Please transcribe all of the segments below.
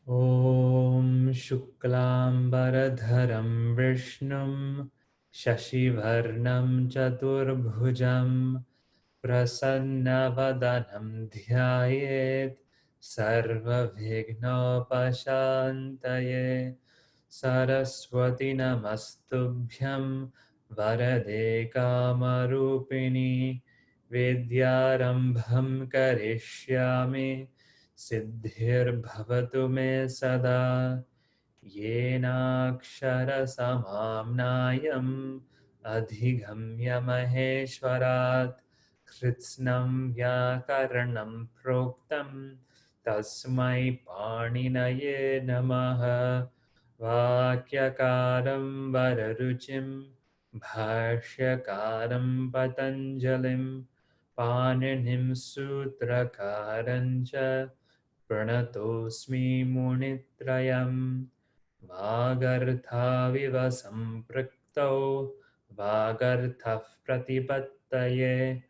Om Shuklam Baradharam Vishnum Shashivarnam Chaturbhujam Prasannavadanam Dhyayet Sarva Vignopashantaye Saraswati Namastubhyam Varade Kamarupini Vidyarambham Karishyami Siddhir me sada Yenakshara samamnayam Adhigamya Maheshwarat Kritsnam Vyakaranam Proktam Tasmai Paninaye Namaha Vakyakaram Vararuchim Bhashyakaram Patanjalim Paninim Sutrakarancha Pranatosmi Munitrayam Vagarthaviva Sampraktau Vagarthah Pratipattaye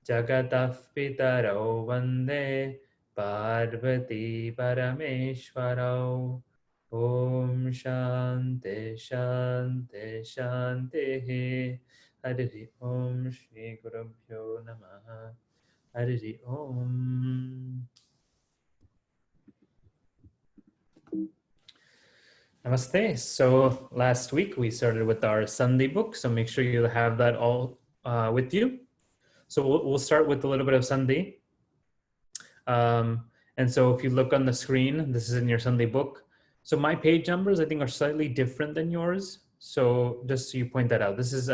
Jagatah Pitarau Vande Parvati Parameshwarau Om Shanti Shanti Shanti Hari Om Shri Gurubhyo Namaha Hari Om. Namaste. So last week we started with our Sandhi book, so make sure you have that all with you. So we'll start with a little bit of Sandhi. And so if you look on the screen, this is in your Sandhi book. So my page numbers, I think, are slightly different than yours. So just so you point that out, this is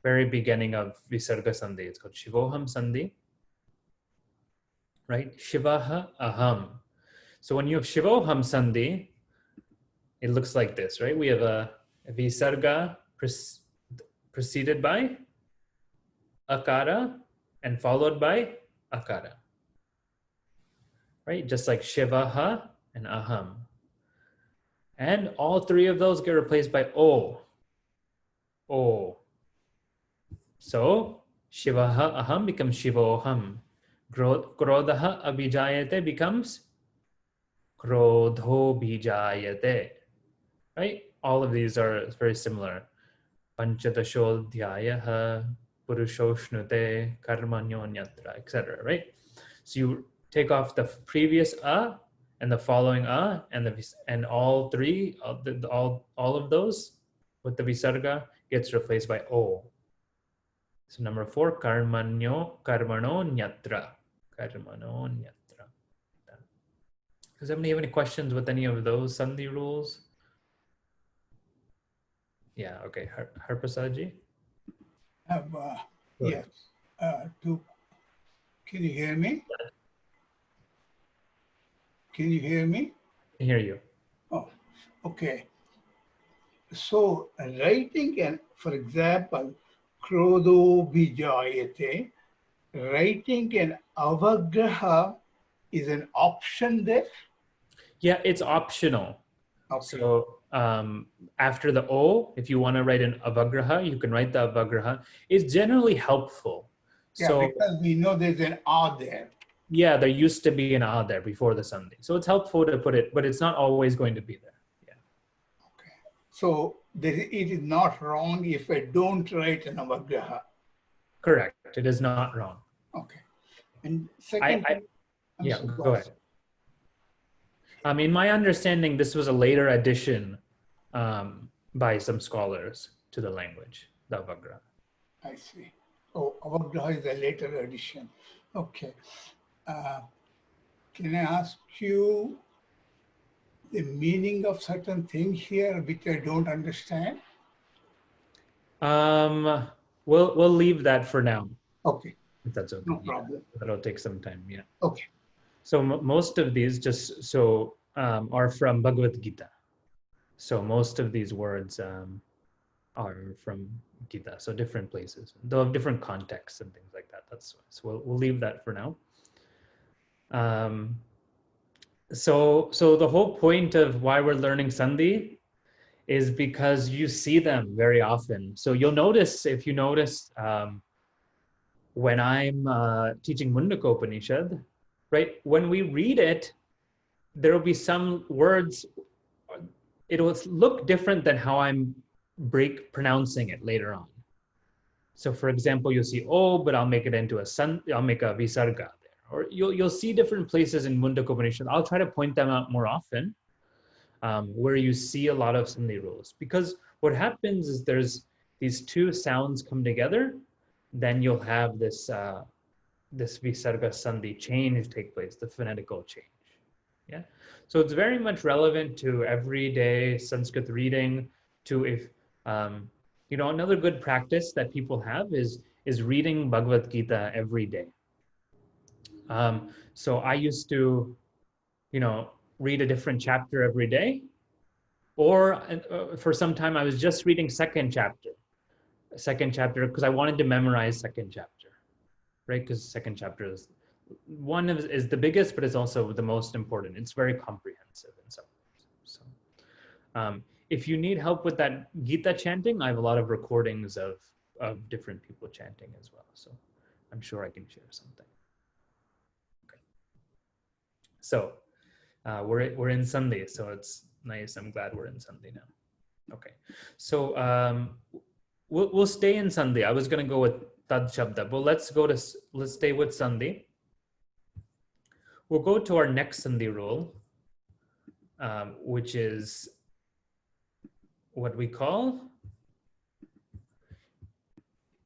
very beginning of Visarga Sandhi. It's called Shivoham Sandhi, right? Shivaha Aham. So when you have Shivoham Sandhi, it looks like this, right? We have a Visarga preceded by Akara and followed by Akara, right? Just like Shivaha and Aham. And all three of those get replaced by O. O. So Shivaha Aham becomes Shivoham. Krodhaha Abhijayate becomes Krodho Bijayate. Right? All of these are very similar. Panchadashodhyayaha, Purushoshnute, Karmanyonyatra, etc. Right? So you take off the previous A and the following A and all three, all of those with the Visarga gets replaced by O. So number 4, Karmano Nyatra. Karmano Nyatra. Does anybody have any questions with any of those Sandhi rules? Yeah, okay. Harprasadji? Yes. Can you hear me? Can you hear me? I hear you. Oh, okay. So writing, and for example, Krodho Vijayate, writing an avagraha is an option there? Yeah, it's optional. Okay. So after the O, if you want to write an avagraha, you can write the avagraha. It's generally helpful. Yeah, So, because we know there's an A there. Yeah, there used to be an A there before the Sandhi. So it's helpful to put it, but it's not always going to be there. Yeah. Okay. So it is not wrong if I don't write an avagraha. Correct. It is not wrong. Okay. And second, yeah, go ahead. In my understanding, this was a later addition by some scholars to the language, the avagraha. I see. Oh, avagraha is a later addition. Okay. Can I ask you the meaning of certain things here which I don't understand? We'll leave that for now. Okay. If that's okay. No problem. Yeah, that'll take some time. Yeah. Okay. So most of these are from Bhagavad Gita. So most of these words are from Gita. So different places. They'll have different contexts and things like that. So we'll leave that for now. So the whole point of why we're learning Sandhi is because you see them very often. So you'll notice, if you notice, when I'm teaching Mundaka Upanishad, right, when we read it, there will be some words, it will look different than how I'm pronouncing it later on. So for example, you'll see, oh, but I'll make it into I'll make a visarga there. Or you'll see different places in Mundaka Upanishad. I'll try to point them out more often, where you see a lot of Sandhi rules. Because what happens is there's these two sounds come together, then you'll have this this visarga Sandhi change take place, the phonetical change. Yeah. So it's very much relevant to everyday Sanskrit reading, to if, you know, another good practice that people have is reading Bhagavad Gita every day. So I used to, you know, read a different chapter every day, or for some time I was just reading second chapter because I wanted to memorize second chapter, right? Because second chapter is is the biggest, but it's also the most important. It's very comprehensive in some ways. So if you need help with that Gita chanting, I have a lot of recordings of different people chanting as well. So I'm sure I can share something. Okay. So we're in Sandhi, so it's nice. I'm glad we're in Sandhi now. Okay. So we'll stay in Sandhi. I was going to go with Tad Shabda, but let's stay with Sandhi. We'll go to our next Sandhi rule, which is what we call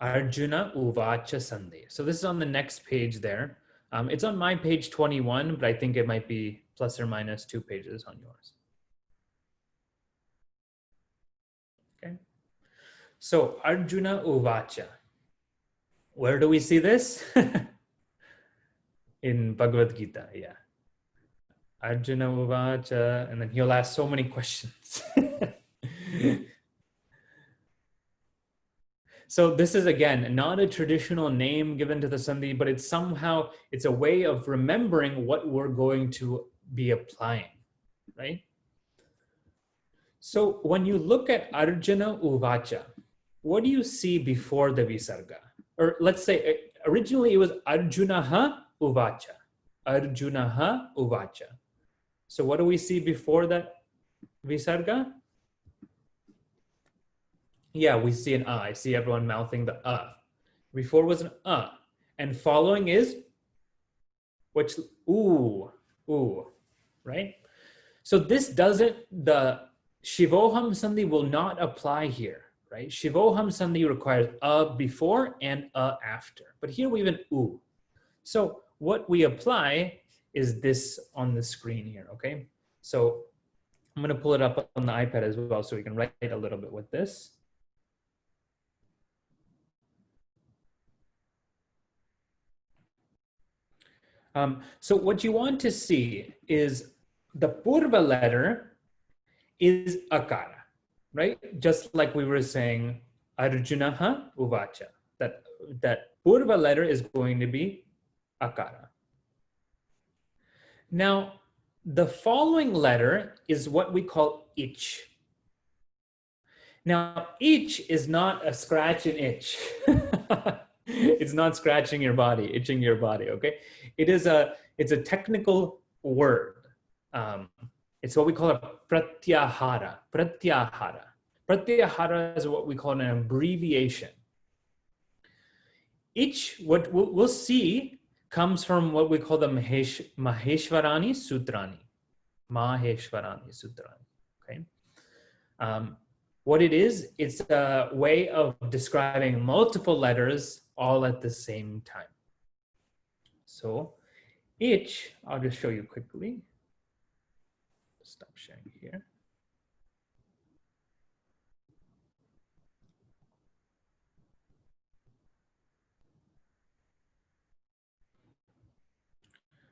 Arjuna Uvaca Sandhi. So this is on the next page there. It's on my page 21, but I think it might be plus or minus 2 pages on yours. Okay. So Arjuna Uvaca. Where do we see this? In Bhagavad Gita, yeah. Arjuna Uvaca, and then he'll ask so many questions. So this is, again, not a traditional name given to the Sandhi, but it's a way of remembering what we're going to be applying, right? So when you look at Arjuna Uvaca, what do you see before the Visarga? Or let's say, originally it was Arjunaha Uvaca. Arjunaha Uvaca. So what do we see before that Visarga? Yeah, we see an I see everyone mouthing the Before was an and following is which ooh, right? So this doesn't, the Shivoham Sandhi will not apply here, right? Shivoham Sandhi requires a before and a after, but here we have an oo. So what we apply is this on the screen here, okay? So I'm gonna pull it up on the iPad as well so we can write a little bit with this. So what you want to see is the Purva letter is Akara, right? Just like we were saying, Arjunaha Uvaca, that Purva letter is going to be Akara. Now, the following letter is what we call Ich. Now, Ich is not a scratch and itch. It's not scratching your body, itching your body, okay? It's a technical word. It's what we call a pratyahara. Pratyahara. Pratyahara is what we call an abbreviation. Ich, what we'll see, comes from what we call the Mahesvarani Sutrani. Mahesvarani Sutrani, okay? What it is, it's a way of describing multiple letters all at the same time. So, Ich, I'll just show you quickly. Stop sharing here.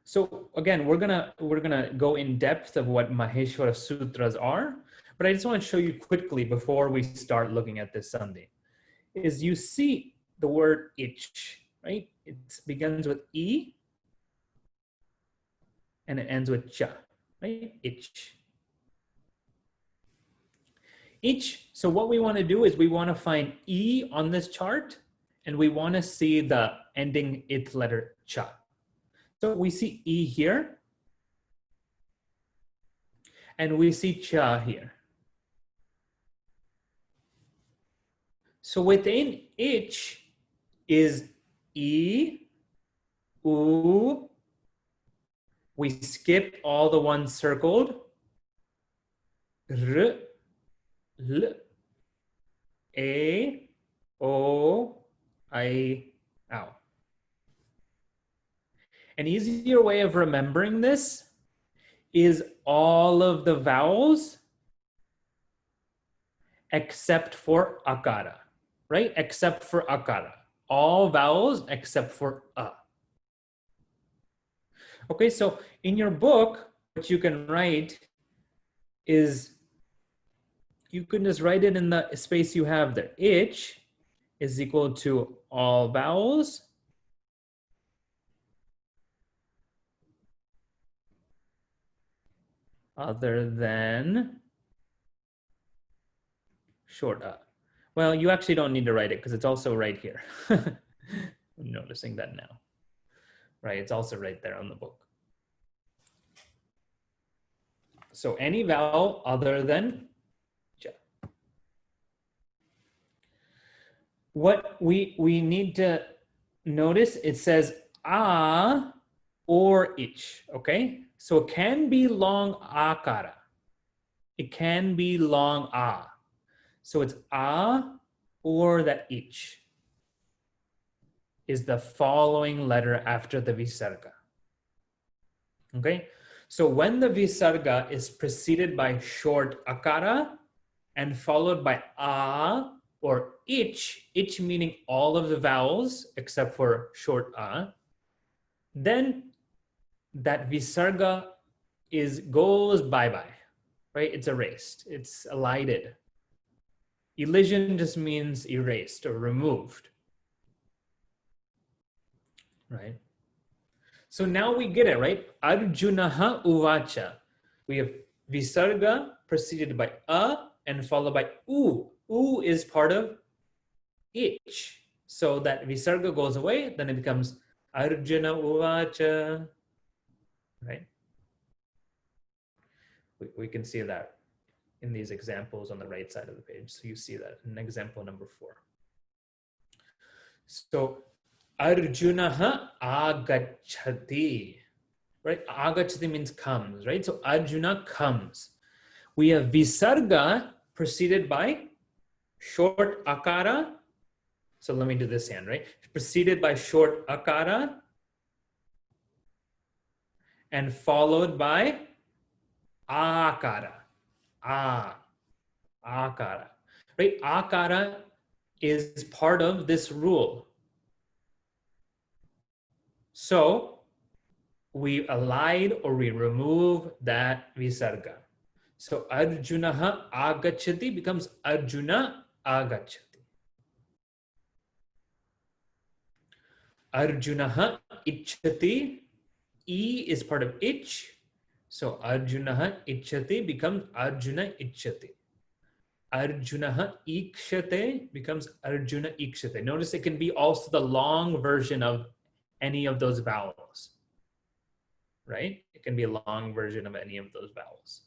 So again, we're gonna go in depth of what Mahesvara Sutras are, but I just want to show you quickly before we start looking at this Sandhi. Is you see the word Ich, right? It begins with E and it ends with Cha, right? Ich. Ich, so what we want to do is we want to find E on this chart and we want to see the ending it letter Cha. So we see E here. and we see cha here. So within ich is e, u. We skip all the ones circled. R, l, a, o, I, ow. An easier way of remembering this is all of the vowels except for akara, right? Except for akara. All vowels except for a. Okay, so in your book, what you can write is, you can just write it in the space you have there. Ich is equal to all vowels other than short a. Well, you actually don't need to write it because it's also right here. I'm noticing that now. Right, it's also right there on the book. So any vowel other than ja. What we need to notice, it says a or ich, okay? So it can be long akara. It can be long a. So it's a or that ich is the following letter after the visarga. Okay? So when the visarga is preceded by short akara and followed by a or ich meaning all of the vowels except for short a, then that visarga goes bye-bye, right? It's erased, it's elided. Elision just means erased or removed, right? So now we get it, right? Arjuna Uvaca. We have visarga preceded by a and followed by u. U is part of ich. So that visarga goes away, then it becomes Arjuna Uvaca, right? We can see that in these examples on the right side of the page. So you see that in example number 4. So Arjuna agachati, right? Agachati means comes, right? So Arjuna comes. We have visarga preceded by short akara. So let me do this hand, right? Preceded by short akara and followed by akara. Akara, right? Akara is part of this rule. So we elide or we remove that visarga. So Arjuna agachati becomes Arjuna agachati. Arjuna ichchati, E is part of ich. So Arjuna ichchati becomes Arjuna ichchati. Arjuna ikshate becomes Arjuna ikshate. Notice it can be also the long version of any of those vowels, right? It can be a long version of any of those vowels.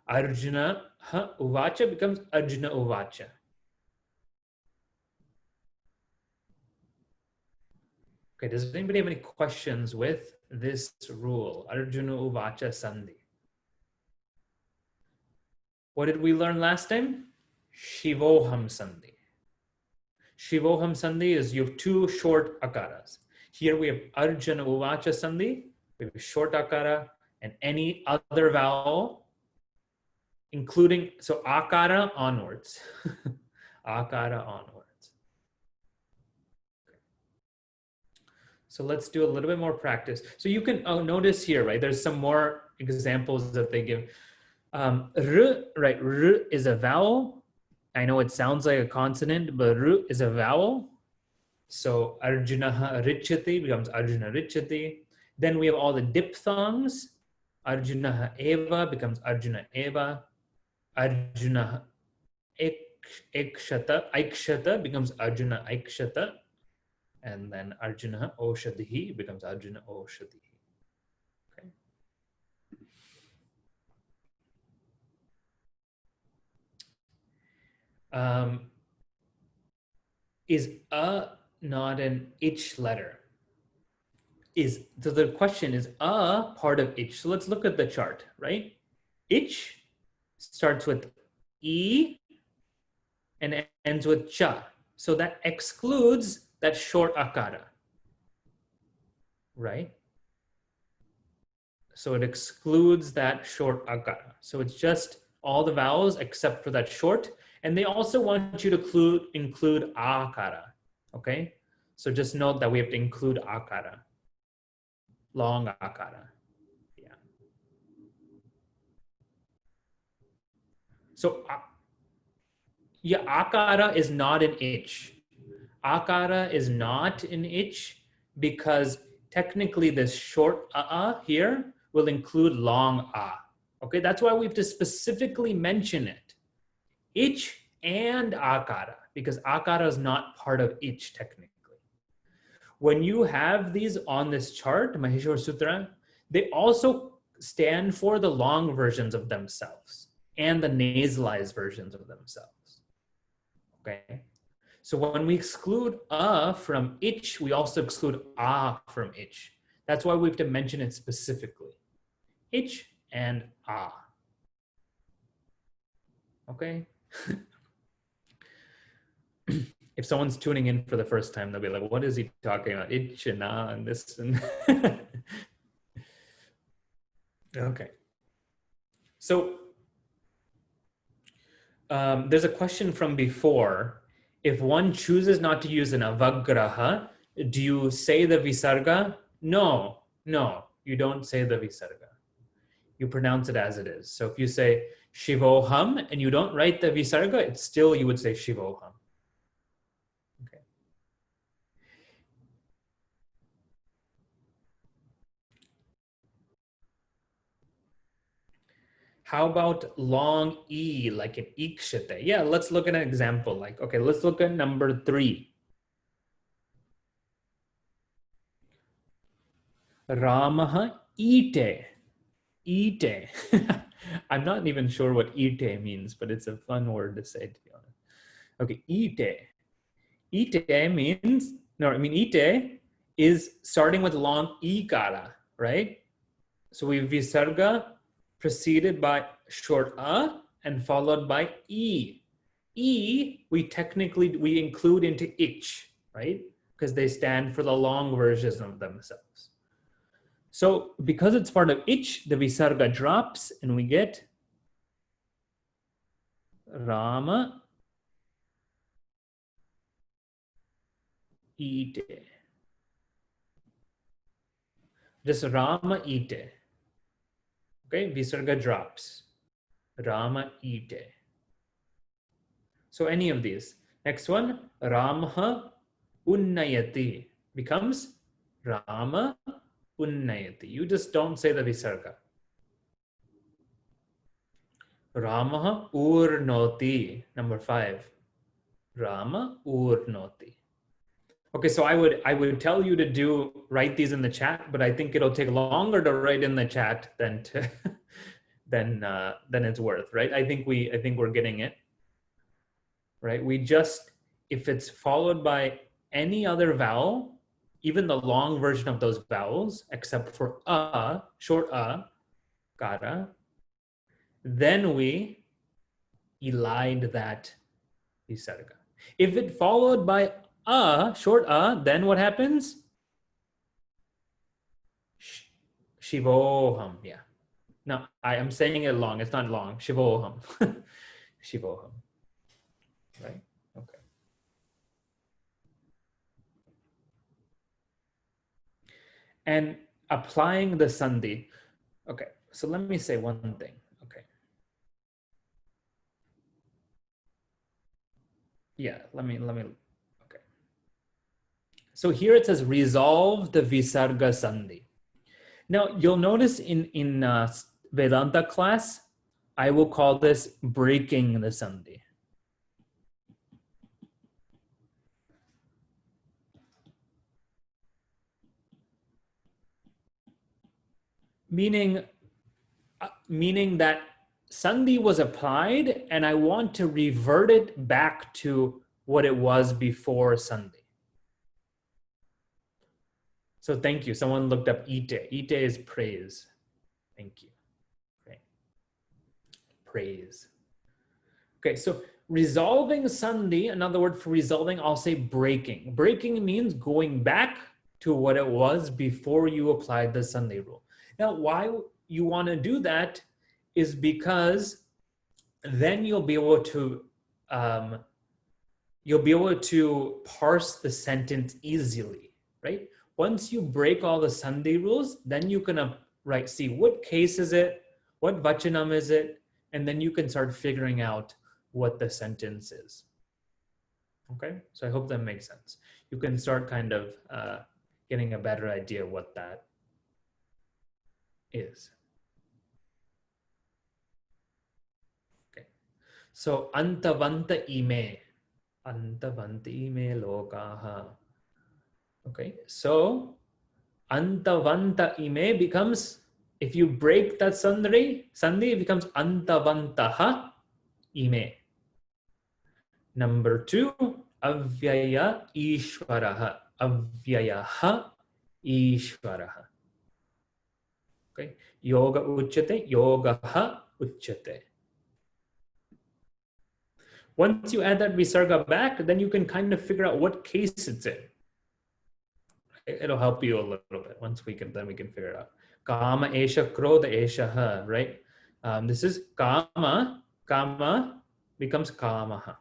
Arjuna Uvaca becomes Arjuna Uvaca. Okay, does anybody have any questions with this rule? Arjuna Uvaca Sandhi. What did we learn last time? Shivoham Sandhi. Shivoham Sandhi is you have 2 short akaras. Here we have Arjuna Uvaca Sandhi, we have a short akara, and any other vowel, including, so akara onwards. Akara onwards. So let's do a little bit more practice. So you can notice here, right? There's some more examples that they give. R, right? R is a vowel. I know it sounds like a consonant, but R is a vowel. So Arjuna Richati becomes Arjuna Richati. Then we have all the diphthongs. Arjuna Eva becomes Arjuna Eva. Arjuna Aikshata becomes Arjuna Aikshata. And then Arjuna Oshadhi becomes Arjuna Oshadhi. Okay. Um, is a not an ich letter? So the question is a part of ich? So let's look at the chart, right? Ich starts with e and ends with cha. So that excludes that short akara, right? So it excludes that short akara. So it's just all the vowels except for that short. And they also want you to include akara, okay? So just note that we have to include akara, long akara. Yeah. So yeah, akara is not an ich. Akara is not an ich because technically this short here will include long a. Okay, that's why we have to specifically mention it. Ich and akara, because akara is not part of ich technically. When you have these on this chart, Mahesvara Sutra, they also stand for the long versions of themselves and the nasalized versions of themselves. Okay. So when we exclude a from ich, we also exclude a from ich. That's why we have to mention it specifically. Ich and a. Okay? If someone's tuning in for the first time, they'll be like, what is he talking about? Ich and a and this and okay. So there's a question from before. If one chooses not to use an avagraha, do you say the visarga? No, you don't say the visarga. You pronounce it as it is. So if you say shivoham and you don't write the visarga, it's still, you would say shivoham. Okay. How about long E, like an ikshite? Yeah, let's look at an example. Like, okay, let's look at number 3. Ramaha ite. Ite. I'm not even sure what ite means, but it's a fun word to say, to be honest. Okay, ite. Ite means, no, I mean, ite is starting with long ikara, right? So we visarga preceded by short a and followed by e. E, we include into ich, right? Because they stand for the long versions of themselves. So because it's part of ich, the visarga drops and we get Rama ite. Just Rama ite. Okay, visarga drops. Rama ite. So any of these. Next one, Ramha unnayati becomes Rama unnayati. You just don't say the visarga. Ramaha urnoti, number 5. Rama urnoti. Okay, so I would tell you to write these in the chat, but I think it'll take longer to write in the chat than to than it's worth, right? I think we're getting it. Right? We just, if it's followed by any other vowel, even the long version of those vowels, except for a, short a, kara, then we elide that visarga. If it followed by a, short a, then what happens? Shivoham, yeah. No, I am saying it long. It's not long. Shivoham. Shivoham. Right? Okay. And applying the sandhi. Okay, so let me say one thing. Okay. Yeah, let me, okay. So here it says resolve the visarga sandhi. Now you'll notice in Vedanta class, I will call this breaking the sandhi. Meaning that Sandhi was applied and I want to revert it back to what it was before Sandhi. So thank you. Someone looked up ite. Ite is praise. Thank you. Okay. Praise. Okay, so resolving Sandhi, another word for resolving, I'll say breaking. Breaking means going back to what it was before you applied the Sandhi rule. Now, why you want to do that is because then you'll be able to parse the sentence easily, right? Once you break all the Sandhi rules, then you can see what case is it, what vachanam is it, and then you can start figuring out what the sentence is. Okay, so I hope that makes sense. You can start kind of getting a better idea what that is. Okay, so antavanta ime lokaha. Okay, so antavanta ime becomes, if you break that sandhi, it becomes antavantaha ime. Number 2, avyaya ishvaraha. Avyayaha ishvaraha. Okay, yoga uchyate, yogaha uchyate. Once you add that visarga back, then you can kind of figure out what case it's in. It'll help you a little bit. Once we can figure it out. Kama esha krodha esha, right? This is kama. Kama becomes kamaha.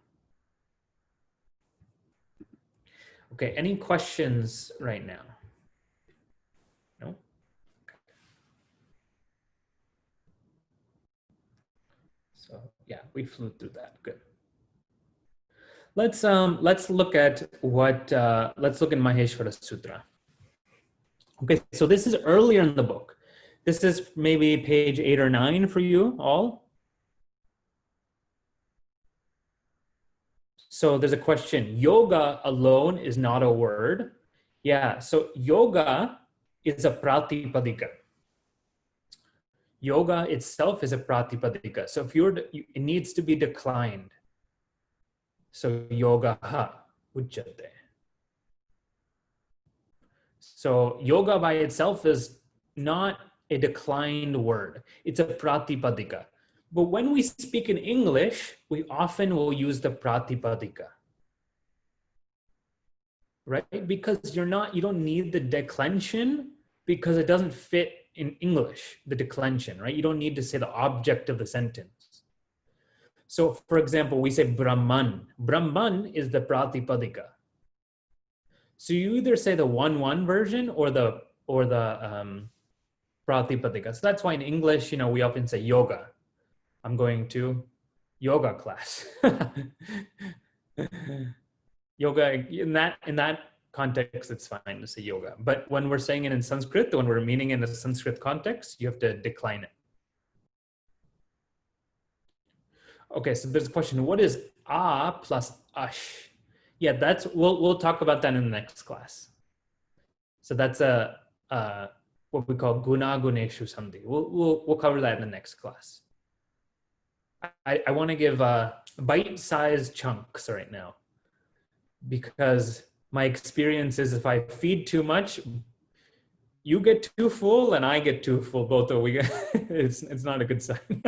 Okay, any questions right now? No? Okay. So yeah, we flew through that. Good. Let's look at what let's look in Mahesvara Sutra. Okay, so this is earlier in the book. This is maybe page 8 or 9 for you all. So there's a question. Yoga alone is not a word. Yeah, so yoga is a pratipadika. Yoga itself is a pratipadika. So if it needs to be declined. So yoga ha ujjate. So yoga by itself is not a declined word. It's a pratipadika. But when we speak in English, we often will use the pratipadika. Right? Because you don't need the declension because it doesn't fit in English, the declension, right? You don't need to say the object of the sentence. So for example, we say Brahman. Brahman is the pratipadika. So you either say the 1-1 version or the pratipadika. So that's why in English, we often say yoga. I'm going to yoga class. Yoga, in that context, it's fine to say yoga. But when we're saying it in Sanskrit, when we're meaning in the Sanskrit context, you have to decline it. Okay, so there's a question. What is a plus ash? Yeah, we'll talk about that in the next class. So that's what we call guna guneshu sandhi. We'll cover that in the next class. I want to give bite-sized chunks right now, because my experience is if I feed too much, you get too full and I get too full. Both of we get, it's not a good sign.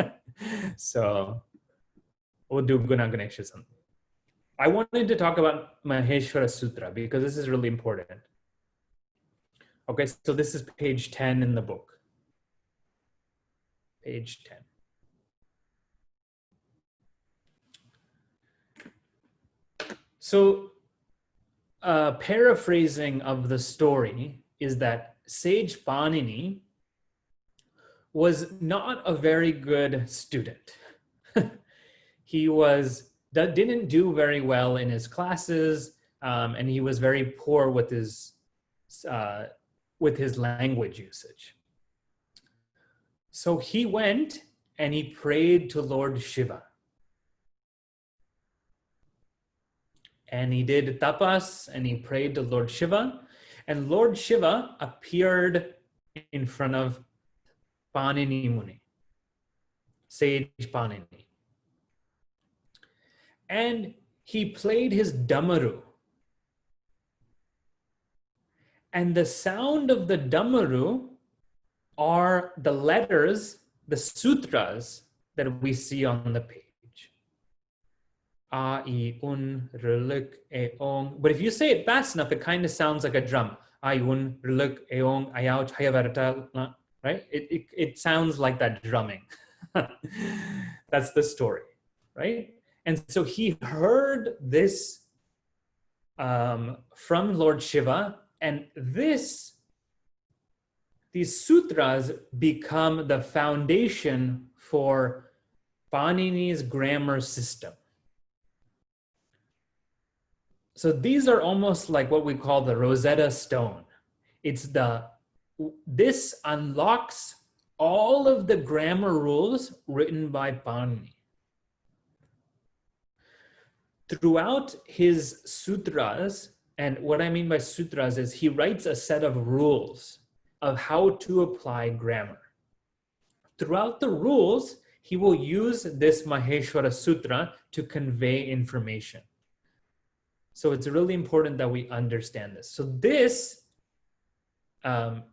So we'll do guna guneshu sandhi. I wanted to talk about Mahesvara Sutra because this is really important. Okay, so this is page 10 in the book. Page 10. So paraphrasing of the story is that Sage Panini was not a very good student. He didn't do very well in his classes, and he was very poor with his language usage. So he went and he prayed to Lord Shiva. And he did tapas and he prayed to Lord Shiva. And Lord Shiva appeared in front of Panini Muni. sage Panini. And he played his damaru. And the sound of the damaru are the letters, the sutras that we see on the page. A, I, Un, Ruluk, E, Ong. But if you say it fast enough, it kind of sounds like a drum. A, Un, Ruluk, E, Ong, Ayauch, Hayavarata, right? It sounds like that drumming. That's the story, right? And so he heard this from Lord Shiva, and these sutras become the foundation for Panini's grammar system. So these are almost like what we call the Rosetta Stone. This unlocks all of the grammar rules written by Panini. Throughout his sutras, and what I mean by sutras is he writes a set of rules of how to apply grammar. Throughout the rules, he will use this Mahesvara Sutra to convey information. So it's really important that we understand this. So this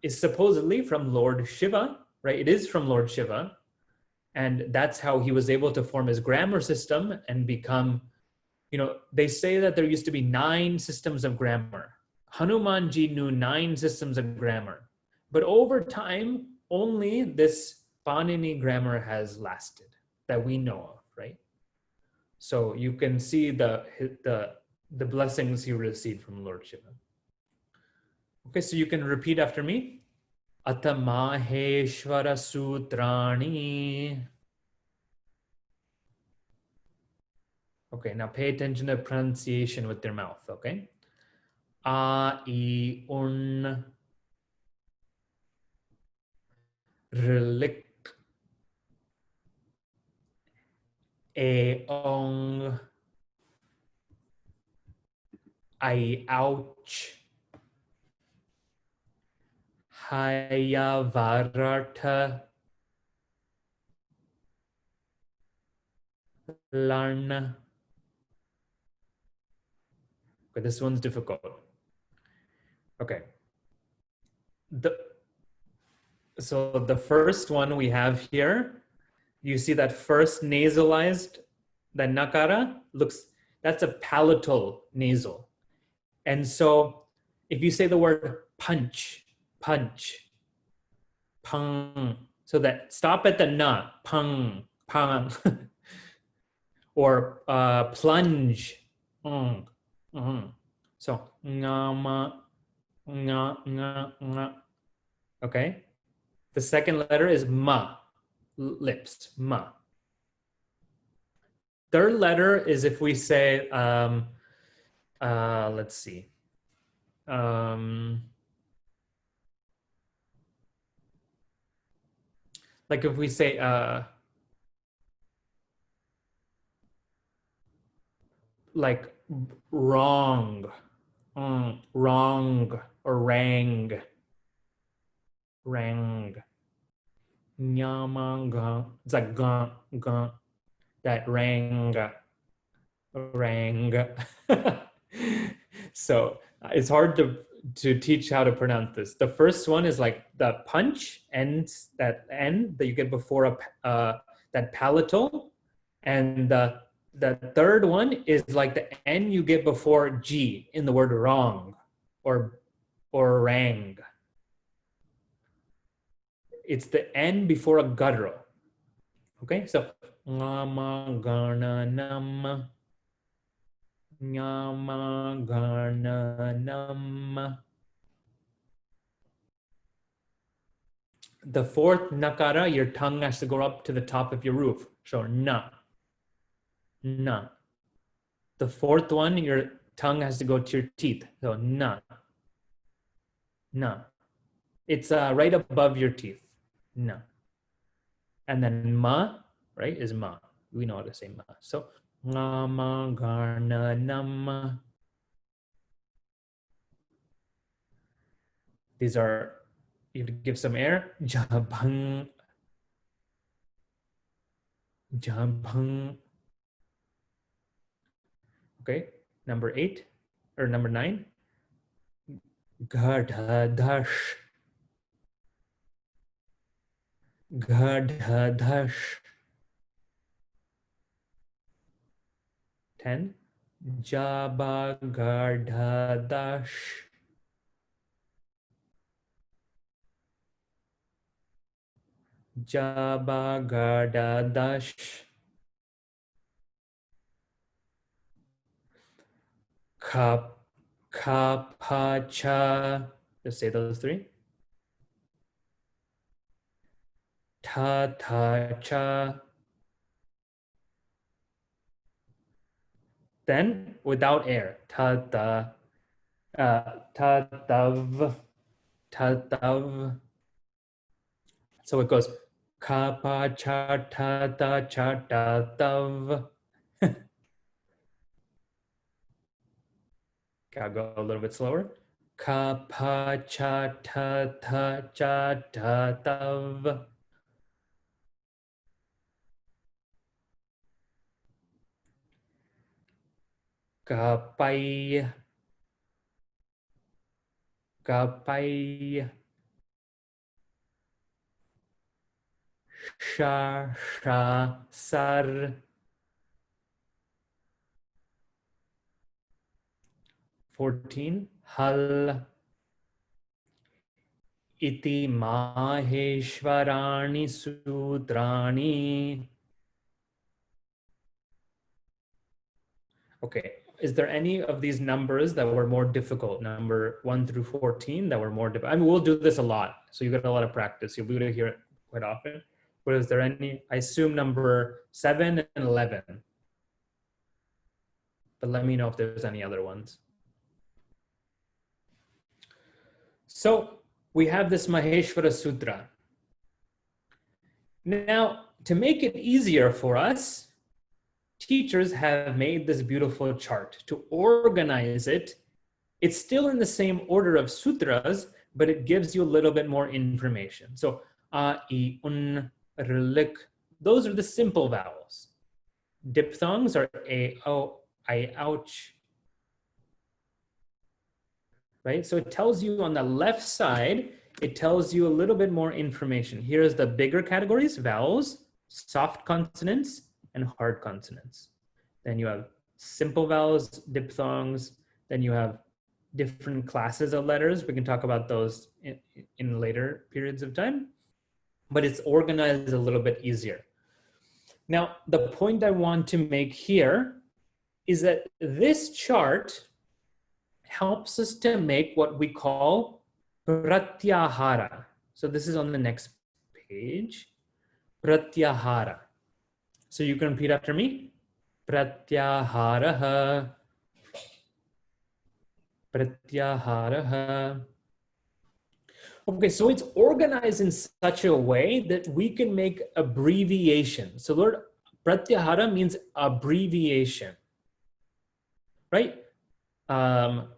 is supposedly from Lord Shiva, right? It is from Lord Shiva. And that's how he was able to form his grammar system and become, they say that there used to be 9 systems of grammar. Hanumanji knew 9 systems of grammar. But over time, only this Panini grammar has lasted that we know of, right? So you can see the blessings he received from Lord Shiva. Okay, so you can repeat after me. Ata Mahesvara Sutrani. Okay, now pay attention to pronunciation with your mouth, okay? A, I, Un, Rlik, E, Ong, I, Ouch, Hayavarata, Larna. Okay, this one's difficult. Okay. So the first one we have here, you see that first nasalized, that nakara that's a palatal nasal. And so if you say the word punch, pung, so that stop at the na, pung, pung, or plunge, so ngama, nga. Okay. The second letter is ma, lips, ma. Third letter is if we say, let's see. Like if we say, like wrong, wrong, or rang, nyamanga, it's like gun, that rang. So it's hard to teach how to pronounce this. The first one is like the punch ends, that N that you get before that palatal, and the third one is like the N you get before G in the word wrong or rang. It's the N before a guttural. Okay, so ngama garna nam, nyama garna nam. The fourth nakara, your tongue has to go up to the top of your roof. So na. The fourth one, your tongue has to go to your teeth. So na. It's right above your teeth. Na. And then ma, right, is ma. We know how to say ma. So ngama garna nama. These are, you have to give some air. Jabang. Jabhang. Okay, number 8 or number 9. Gadhadash. Gadhadash. 10. Jabagadhadash. Jabagadadash. Kapacha. Just say those 3. Tatacha. Then without air. Tata. Tatav. Tatav. So it goes kapacha tatacha tatav. I'll go a little bit slower. Kapacha tatacha tatav. Kapai. Kapai. Sha sha sar. 14. Hal. Iti Mahesvarani Sutrani. Okay, is there any of these numbers that were more difficult? Number 1 through 14 that were more difficult? I mean, we'll do this a lot, so you get a lot of practice. You'll be able to hear it quite often. But is there any? I assume number 7 and 11. But let me know if there's any other ones. So we have this Mahesvara Sutra. Now, to make it easier for us, teachers have made this beautiful chart to organize it. It's still in the same order of sutras, but it gives you a little bit more information. So a, I, un, rlik, those are the simple vowels. Diphthongs are a, o, I, ouch. Right? So it tells you on the left side, it tells you a little bit more information. Here's the bigger categories: vowels, soft consonants, and hard consonants. Then you have simple vowels, diphthongs. Then you have different classes of letters. We can talk about those in later periods of time, but it's organized a little bit easier. Now, the point I want to make here is that this chart helps us to make what we call pratyahara. So this is on the next page. Pratyahara. So you can repeat after me. Pratyaharaha. Pratyaharaha. Okay, so it's organized in such a way that we can make abbreviations. So Lord, pratyahara means abbreviation, right?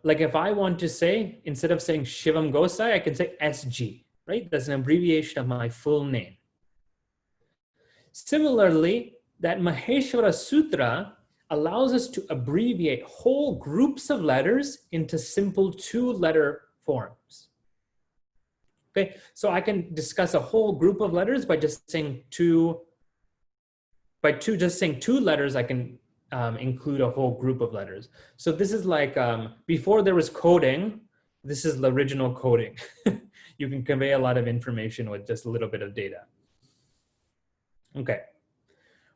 Like if I want to say, instead of saying Shivam Gosai, I can say SG, right? That's an abbreviation of my full name. Similarly, that Mahesvara Sutra allows us to abbreviate whole groups of letters into simple 2-letter forms. Okay, so I can discuss a whole group of letters by just saying just saying 2 letters, I can include a whole group of letters. So this is like, before there was coding, this is the original coding. You can convey a lot of information with just a little bit of data. Okay.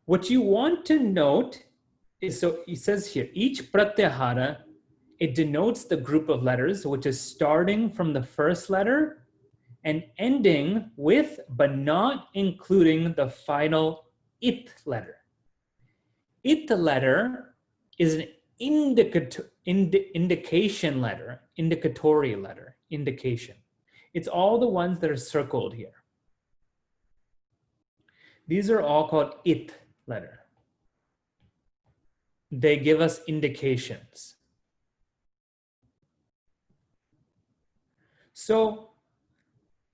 What you want to note is, so it says here, each pratyahara, it denotes the group of letters, which is starting from the first letter and ending with, but not including, the final it letter. It letter is an indication letter, indicatory letter, indication. It's all the ones that are circled here. These are all called it letter. They give us indications. So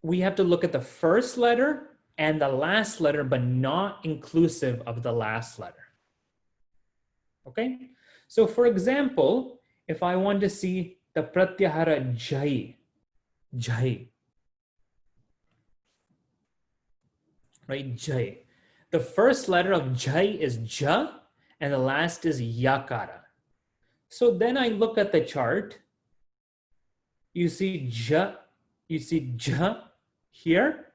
we have to look at the first letter and the last letter, but not inclusive of the last letter. Okay? So for example, if I want to see the pratyahara jai, jai, right? Jai. The first letter of jai is ja, and the last is yakara. So then I look at the chart. You see ja here,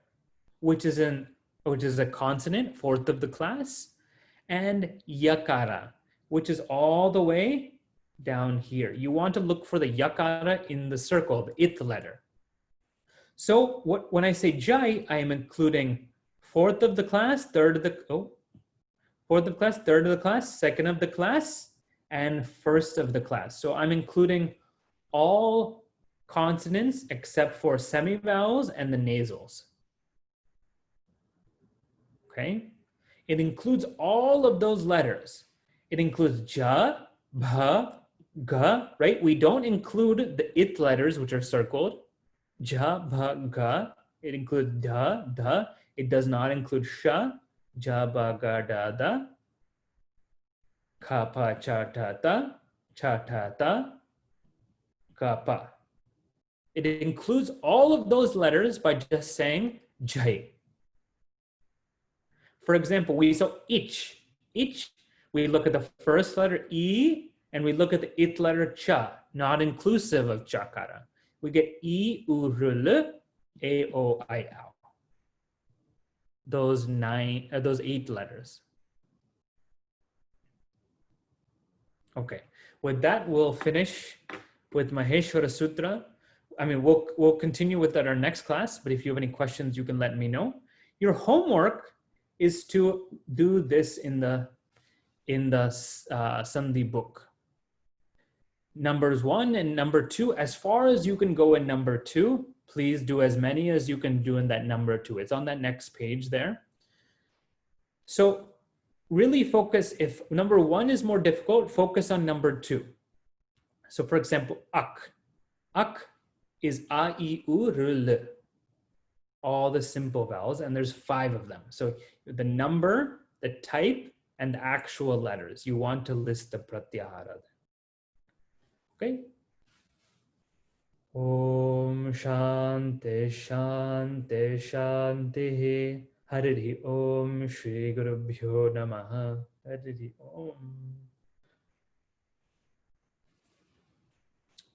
which is a consonant, fourth of the class, and yakara, which is all the way down here. You want to look for the yakara in the circle, the ith letter. So when I say jai, I am including fourth of the class, third of the class, second of the class, and first of the class. So I'm including all consonants except for semivowels and the nasals. Okay? It includes all of those letters. It includes ja, bha, ga, right? We don't include the it letters, which are circled. Ja, bha, ga. It includes da, da. It does not include sha, ja, ba, ga, da, da. Ka, pa, cha, ta, ta, cha, ta, ta, ka, pa. It includes all of those letters by just saying jai. For example, we saw ich. Ich, we look at the first letter E, and we look at the it letter cha, not inclusive of chakara. We get E, U, R, L, A, O, I, O. Those 8 letters. Okay, with that, we'll finish with Mahesvara Sutra. I mean, we'll continue with that our next class, but if you have any questions, you can let me know. Your homework is to do this in the Sandhi book. Numbers 1 and number 2, as far as you can go in number 2, please do as many as you can do in that number 2. It's on that next page there. So really focus, if number 1 is more difficult, focus on number 2. So for example, ak. Ak is a, I, U, R, L. All the simple vowels, and there's 5 of them. So the number, the type, and the actual letters. You want to list the pratyahara. Okay? Om Shanti Shanti Shanti Hari Om Shri Gurubhyo Namaha Hari Om.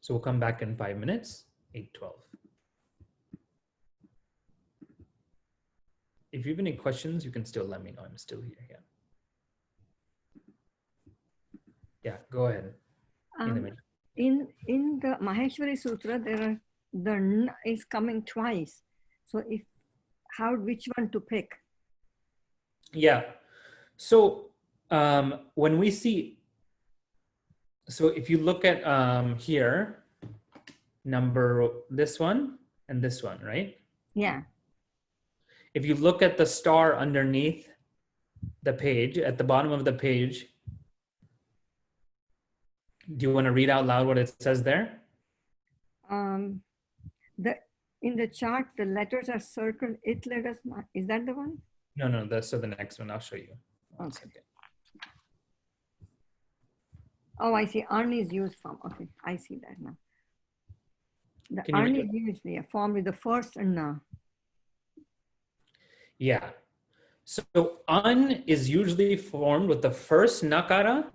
So we'll come back in 5 minutes, 8:12. If you have any questions, you can still let me know. I'm still here. Yeah. Yeah, go ahead. In the Mahesvara Sutra, the n is coming twice. So which one to pick? Yeah. So when we see, so if you look at here, this one and this one, right? Yeah. If you look at the star underneath the page, at the bottom of the page, do you want to read out loud what it says there? In the chart, the letters are circled, it letters, is that the one? No, so the next one, I'll show you. Okay. Oh, I see, Arni is used from, okay, I see that now. The Arni is usually formed with the first and na. Yeah. So an is usually formed with the first nakara.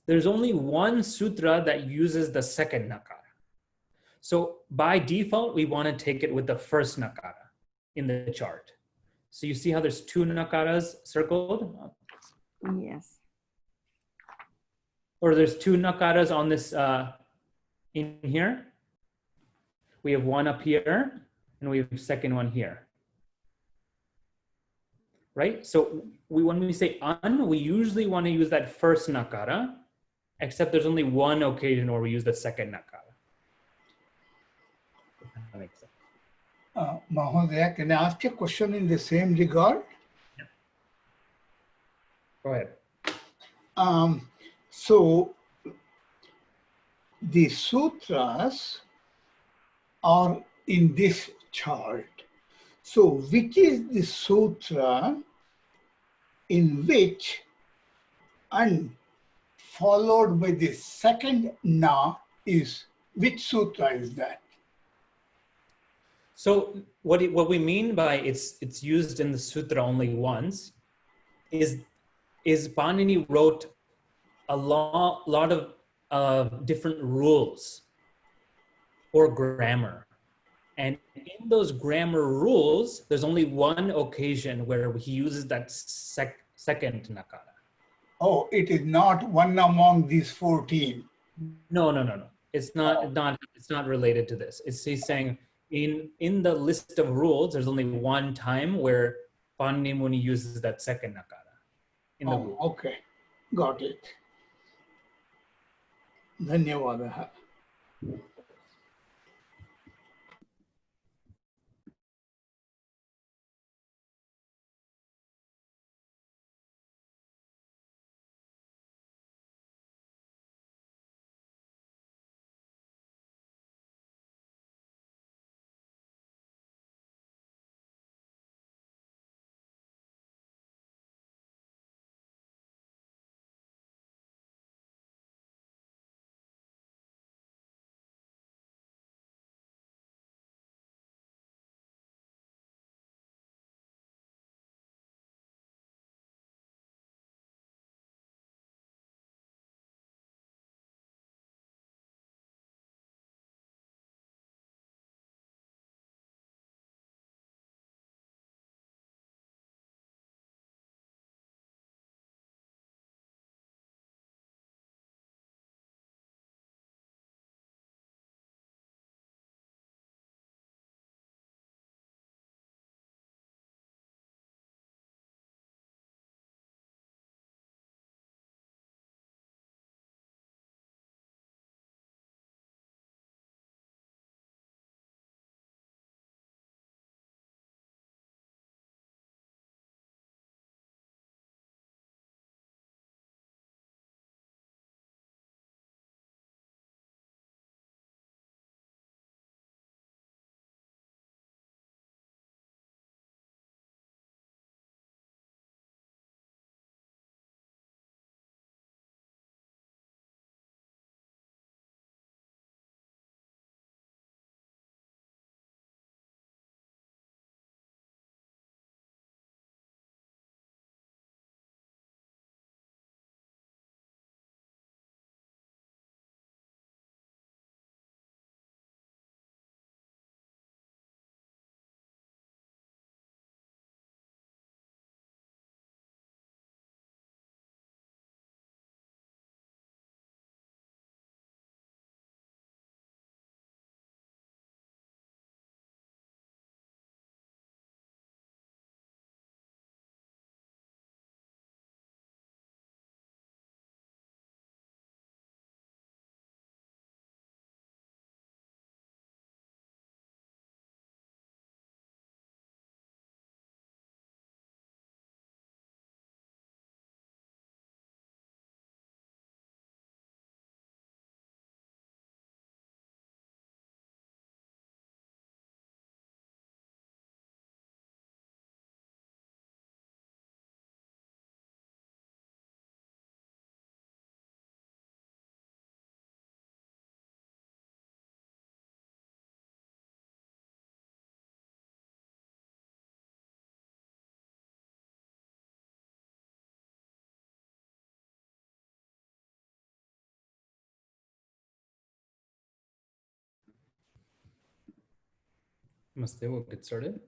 There's only one sutra that uses the second nakara. So by default, we want to take it with the first nakara in the chart. So you see how there's 2 nakaras circled? Yes. Or there's 2 nakaras on this, in here. We have one up here, and we have a second one here. Right? So when we say an, we usually want to use that first nakara, except there's only one occasion where we use the second nakara. That makes sense. Mahodaya, can I ask a question in the same regard? Yeah. Go ahead. So the sutras are in this chart. So which is the sutra in which an followed by the second na is, which sutra is that? So what we mean by it's used in the sutra only once is Panini wrote a lot of different rules for grammar. And in those grammar rules, there's only one occasion where he uses that second nakara. Oh, it is not one among these 14. No. It's not related to this. He's saying in the list of rules, there's only one time where Panini Muni uses that second nakara in the rule. Okay, got it. Dhanyavadaha. Namaste, we'll get started.